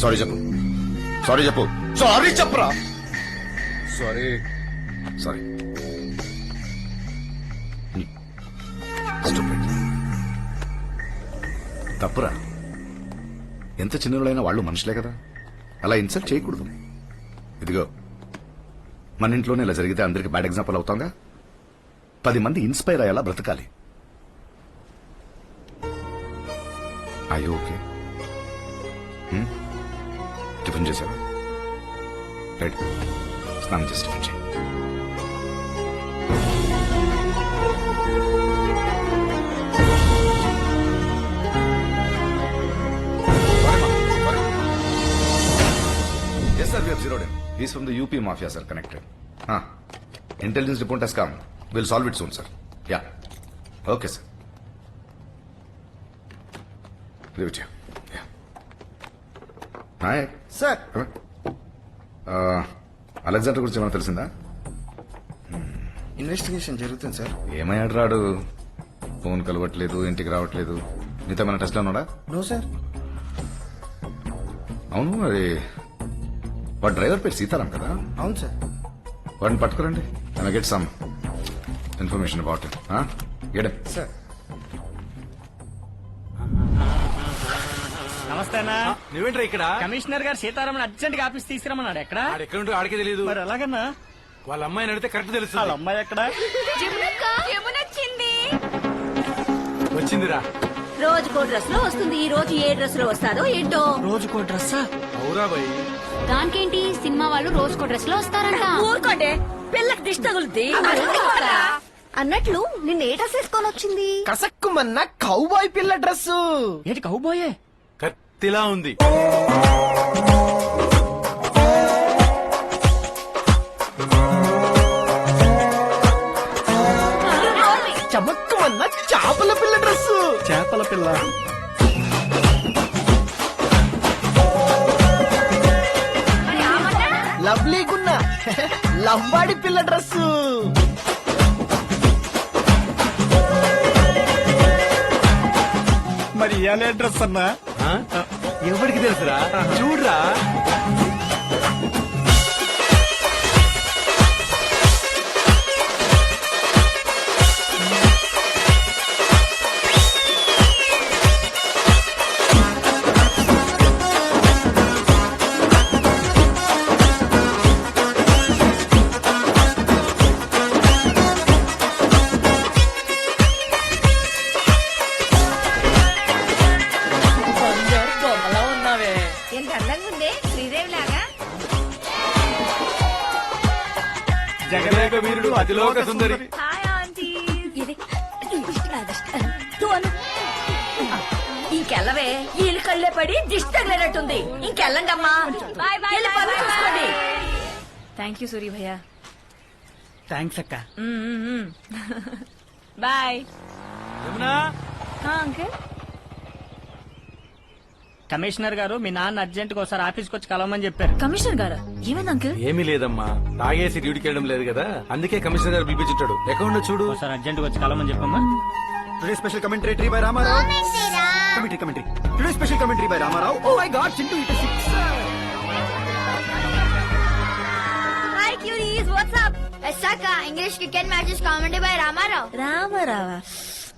Sorry చెప్పు, sorry చెప్పు, sorry చెప్పరా. Sorry sorry. తప్పురా. ఎంత చిన్నోళ్ళైనా వాళ్ళు మనుషులే కదా, అలా ఇన్సల్ట్ చేయకూడదు. ఇదిగో మన ఇంట్లోనే ఇలా జరిగితే అందరికి బ్యాడ్ ఎగ్జాంపుల్ అవుతాంగా. 10 మంది ఇన్స్పైర్ అయ్యేలా బ్రతకాలి. అయ్యో ఓకే. టిఫిన్ చేసావా? రైట్, స్నానం చేసి టిఫిన్ చేయి. Yes sir, we have zeroed in. He's from the UP mafia, sir, connected. Intelligence report has come. We'll solve it soon, sir. Yeah. Okay, sir. Leave it here. Yeah. Hi. Sir, Alexander గురించి ఏమైనా తెలిసిందా? Investigation జరుగుతుంది sir. ఏమయ్యాడు రాడు? Phone కలవట్లేదు, ఇంటికి రావట్లేదు. నీతో ఏమైనా టెస్ట్ లో ఉన్నాడా? No sir. అవును, మరి వాడు డ్రైవర్ పేరు సీతారాం కదా? అవును సార్. వాడిని పట్టుకురండి. I get some information about it. Get it. Sir, నమస్తేనా. నువ్వేంట్రా ఇక్కడ? కమిషనర్ గారు సీతారామన్ అర్జెంట్ గా ఆఫీస్ తీసుకురమ్మన్నాడు. ఎక్కడ? ఎక్కడుంటో ఆడికే తెలియదు. మరి ఎలాగన్నా? వాళ్ళ అమ్మాయిని అడిగితే కరెక్ట్ తెలుసు. వాళ్ళ అమ్మాయి ఎక్కడ? వచ్చిందిరా. రోజుకో డ్రెస్ లో వస్తుంది. ఈ రోజు ఏ డ్రెస్ లో వస్తారో ఏంటో. రోజుకో డ్రెస్. అవురా బాయ్. దానికేంటి, సినిమా వాళ్ళు రోజుకో డ్రెస్ లో వస్తారంట. ఊరుకోండి, పిల్లకి దిష్టి తగులుద్ది. అన్నట్లు నిన్న ఏ డ్రెస్ వేసుకొని వచ్చింది? కసక్కుమన్న కౌబాయ్ పిల్ల డ్రెస్. ఏంటి కౌబాయే? కత్తిలా ఉంది. చమక్కుమన్న చేపల పిల్ల డ్రెస్. చేపల పిల్ల. లవ్లీగున్న లంబాడి పిల్ల డ్రెస్. మరి ఇయాలే డ్రెస్ అన్నా? ఆ? ఎవరికి తెలుసురా? చూడరా. ఎంత అందంగా ఉంది, శ్రీదేవి లాగా. జగదేక వీరుడు అతిలోక సుందరి. Hi aunty. ఇది ఇంకెళ్ళవే, వీళ్ళు కళ్ళే పడి దిష్టి తగిలేనట్టుంది. ఇంకెళ్ళండమ్మా. వెళ్ళి పనులు చూసుకోండి. థ్యాంక్ యూ సూరి భయ్యా. థ్యాంక్స్ అక్క. బాయ్. యమునా, అంకుల్, కమిషనర్ గారు మీ నాన్న అర్జెంట్ గా ఒకసారి ఆఫీస్కి వచ్చి కలవమని చెప్పారు. కమిషనర్ గారు ఏమైంది అంకుల్? ఏమీ లేదమ్మా, తాగేసి డ్యూటీకి వెళ్ళడం లేదు కదా, అందుకే కమిషనర్ గారు పిలిపించుంటాడు. అకౌంట్ చూడు. ఒకసారి అర్జెంట్ గా వచ్చి కలవమని చెప్పమ్మా. Today special commentary by Ramarao. Commentary. Today special commentary by Ramarao. Oh my God, Chintu it 6. Hi queries, what's up? Esaka, English cricket matches commentary by Ramarao. రామారావా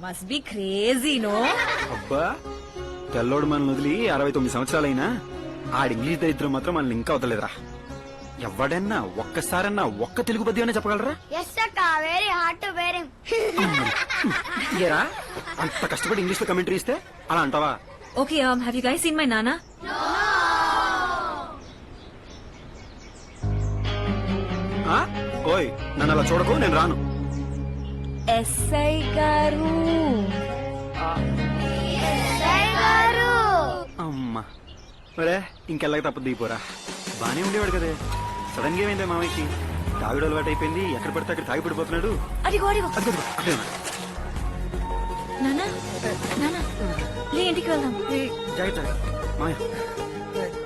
మస్ట్ బి క్రేజీ నో. అబ్బా, తెల్లోడు మనల్ని వదిలి 69 సంవత్సరాలైనా ఆడి ఇంగ్లీష్ దరిద్రం మాత్రం మనల్ని ఇంకా వదలేదురా. ఎవడన్నా ఒక్కసారన్నా ఒక్క తెలుగు పద్యం అనే చెప్పగలరా? Yes, Saka, very hard to bear him. ఏరా, అంత కష్టపడి ఇంగ్లీష్ లో కమెంటరీ ఇస్తే అలా అంటావా? Okay, have you guys seen my నానా? ఆ? ఓయ్, నన్ను అలా చూడకు, నేను రాను. ఎస్ఐ గారు. అమ్మా, మరే ఇంకెళ్ళక తప్పదు దిగిపోరా. బానే ఉండేవాడు కదే, సడన్ గా ఏమైందే మామయ్యకి? తాగుడు అలవాటు అయిపోయింది, ఎక్కడ పడితే అక్కడ తాగి పడిపోతున్నాడు. అడిగో అడిగో. అదిగో, అక్కడే ఉన్నా. నానా నానా, లే ఇంటికి వెళ్దాం. జాగ్రత్త మామయ్య.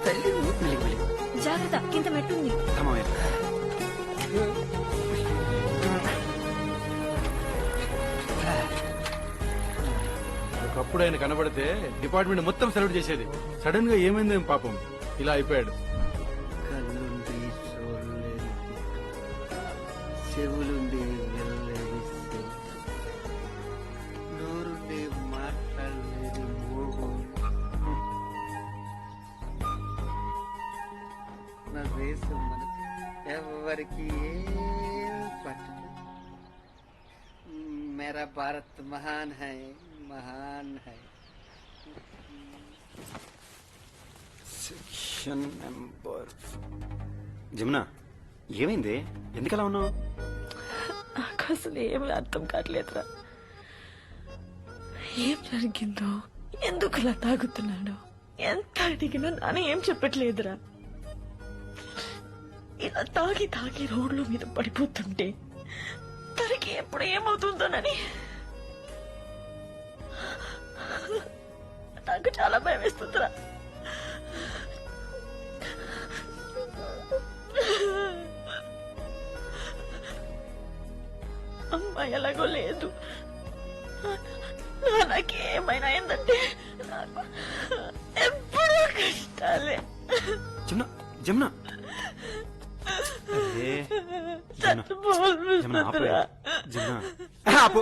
మెల్లిగా, మెల్లిగా. జాగ్రత్త, కింద మెట్టుంది. రా మామయ్య. ఒకప్పుడు ఆయన కనబడితే డిపార్ట్మెంట్ మొత్తం సెలెక్ట్ చేసేది. సడన్ గా ఏమైందేం పాపం. ఇలా అయిపోయాడు. కళ్ళుండి చూడలేని చెవులుండి వెళ్ళలేని నోరుండి మాట్లాడలేని మోహం నా దేశం మనసు ఎవరికి ఏం పట్టదు. मेरा भारत महान है महान है. సెక్షన్ నెంబర్ జమునా ఏమైంది? ఎందుకలా ఉన్నావు? నాకు అసలు ఏమి అర్థం కావట్లేదురా. ఏం జరిగిందో, ఎందుకు ఇలా తాగుతున్నాడు, ఎంత అడిగినా నాన్న ఏం చెప్పట్లేదురా. ఇలా తాగి తాగి రోడ్ల మీద పడిపోతుంటే తనకి ఎప్పుడు ఏమవుతుందోనని నాకు చాలా భయం వేస్తుందిరా. అమ్మ ఎలాగో లేదు. నాకేమైనా అయిందంటే నాకు ఎప్పుడూ కష్టాలే. జమునా జమునా అరే, జమునా, జమునా, ఆపే. జమునా, ఆపు.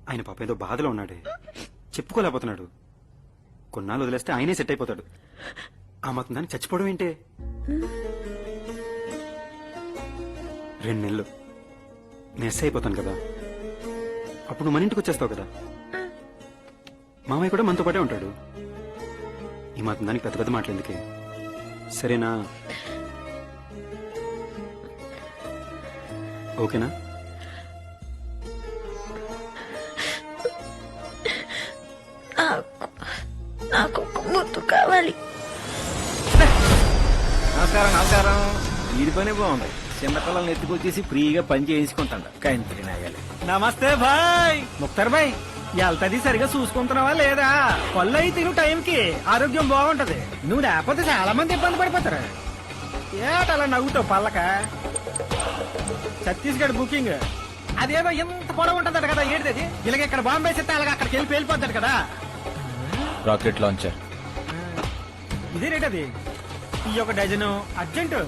ఆయన పాప ఏదో బాధలో ఉన్నాడే, చెప్పుకోలేకపోతున్నాడు. కొన్నాళ్ళు వదిలేస్తే ఆయనే సెట్ అయిపోతాడు. ఆ మాత్రం దాన్ని చచ్చిపోవడం ఏంటే? 2 నెలలు నేను ఎస్ అయిపోతాను కదా, అప్పుడు మన ఇంటికి వచ్చేస్తావు కదా. మామయ్య కూడా మనతో పాటే ఉంటాడు. ఈ మాత్రం దానికి పెద్ద పెద్ద మాటలు ఎందుకే? సరేనా? ఓకేనా? నాకు ఒక ముద్దు కావాలి. నమస్కారం నమస్కారం. వీడి పని బాగుంది. చిన్నపిల్లల్ని ఎత్తుకొచ్చేసి ఫ్రీగా పని చేయించుకుంటాడు. కంత్రి నాయాలి. నమస్తే భాయ్. ముక్తార్ భాయ్, వెళ్తాది సరిగా చూసుకుంటున్నావా లేదా? పళ్ళు అయి తిను టైంకి ఆరోగ్యం బాగుంటది. నువ్వు లేకపోతే చాలా మంది ఇబ్బంది పడిపోతారు. ఏటలా నవ్వుతావు పల్లక? ఛత్తీస్గఢ్ బుకింగ్ అదేదో ఎంత పొడవు ఉంటదట కదా. ఏంటిది? ఇలాగ ఇక్కడ బాంబే చెప్తే అలాగ అక్కడికి వెళ్ళి వెళ్ళిపోతాడు కదా. Rocket launcher. ఇదే రేట్ అది. ఈ ఒక డజను అర్జెంటు.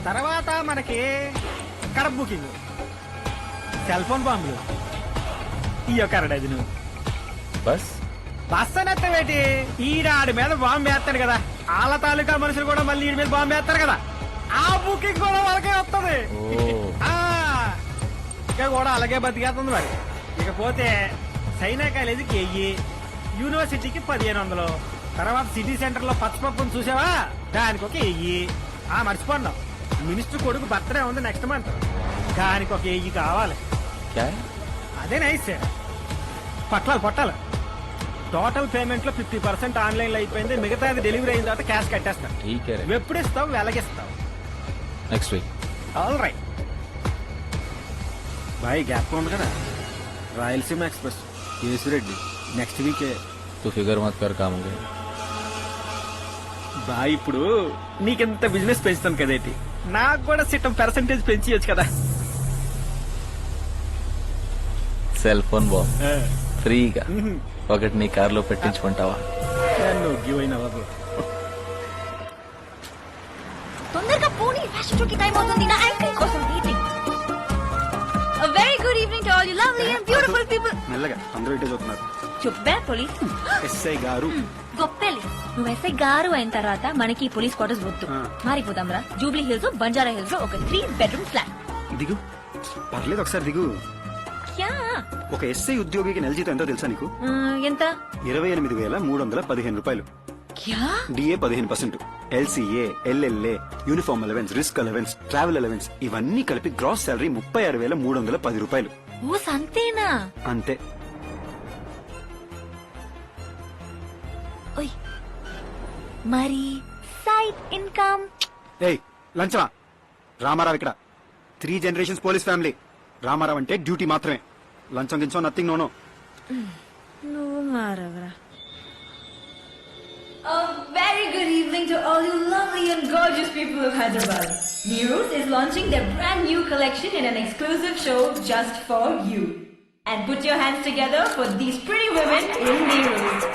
తర్వాత మనకి కడప బుకింగ్, సెల్ ఫోన్ బాంబులు ఈ ఒక 2 డజను. బస్ బస్ అని ఎత్తవేటి? ఈడాడి మీద బాంబు వేస్తాడు కదా. వాళ్ళ తాలూకా మనుషులు కూడా మళ్ళీ ఈడి మీద బాంబు వేస్తారు కదా. ఆ బుకింగ్ కూడా వాళ్ళకే వస్తుంది. ఇంకా కూడా అలాగే బతికేస్తుంది మరి. ఇకపోతే చైనా కాలేజీకి 1000, యూనివర్సిటీకి 1500, తర్వాత సిటీ సెంటర్ లో పచ్చపప్పును చూసావా, దానికి ఒక 1000. మర్చిపోన్నాం, మినిస్టర్ కొడుకు బర్త్డే ఉంది నెక్స్ట్ మంత్, దానికి ఒక 1000 కావాలి. అదే నైస్. పట్టాలి. టోటల్ పేమెంట్ లో 50% ఆన్లైన్ లో అయిపోయింది. మిగతాది డెలివరీ అయిన తర్వాత క్యాష్ కట్టేస్తాను. నువ్వు ఎప్పుడు ఇస్తావు? వెలగిస్తావు. Next week. All right boy. Gap ఉంది కదా. రాయలసీమ ఎక్స్ప్రెస్, కేసురెడ్డి నెక్స్ట్ వీకే. తు ఫిగర్ మత్ కర్ కామ్ హోగా. బాయ్ ఇప్పుడు నీకెంత బిజినెస్ పెంచుతాను కదేటి, నాకు కూడా సిట్టం పర్సంటేజ్ పెంచియచ్చు కదా. సెల్ ఫోన్ బాంబ్ ఫ్రీగా ఒకటి నీ కార్ లో పెట్టించుకుంటావా? నువ్వు గివ్ అయినా బాబు. తొందరగా పోనీ, ఫ్యాషన్ షోకి టైం అవుతుంది. నా యాంకర్ కోసం waiting. A very good evening to all you lovely and beautiful people. మెల్లగా అందరూ ఇటే చూస్తున్నారు. చుబ్బే పోలీస్. ఎస్ఐ గారు. గొప్పెలి. నువ్వు ఎస్ఐ గారు అయిన తర్వాత మనకి పోలీస్ క్వార్టర్స్ వద్దు. మారిపోదాం రా. జూబ్లీ హిల్స్, బంజారా హిల్స్ లో ఒక 3 bedroom ఫ్లాట్. దిగు, పర్లేదు ఒకసారి దిగు. క్యా? ఒక ఎస్ఐ ఉద్యోగికి నెల జీతం ఎంతో తెలుసా నీకు? ఎంత? 28,315 రూపాయలు. క్యా? DA 15%, LCA, LLA, uniform allowance, risk allowance, travel allowance ఇవన్నీ కలిపి గ్రాస్ శాలరీ 36,310 రూపాయలు. ఓ సంతేనా? అంతే. ఓయ్ మరి సైడ్ ఇన్కమ్? ఏయ్ లంచమా? రామారావు ఇక్కడ 3 generations పోలీస్ ఫ్యామిలీ. రామారావు అంటే డ్యూటీ మాత్రమే, లంచం గించం నథింగ్. నోనో. నువ్వు మారవరా. A very good evening to all you lovely and gorgeous people of Hyderabad. Nero's is launching their brand new collection in an exclusive show just for you. And put your hands together for these pretty women in Nero's.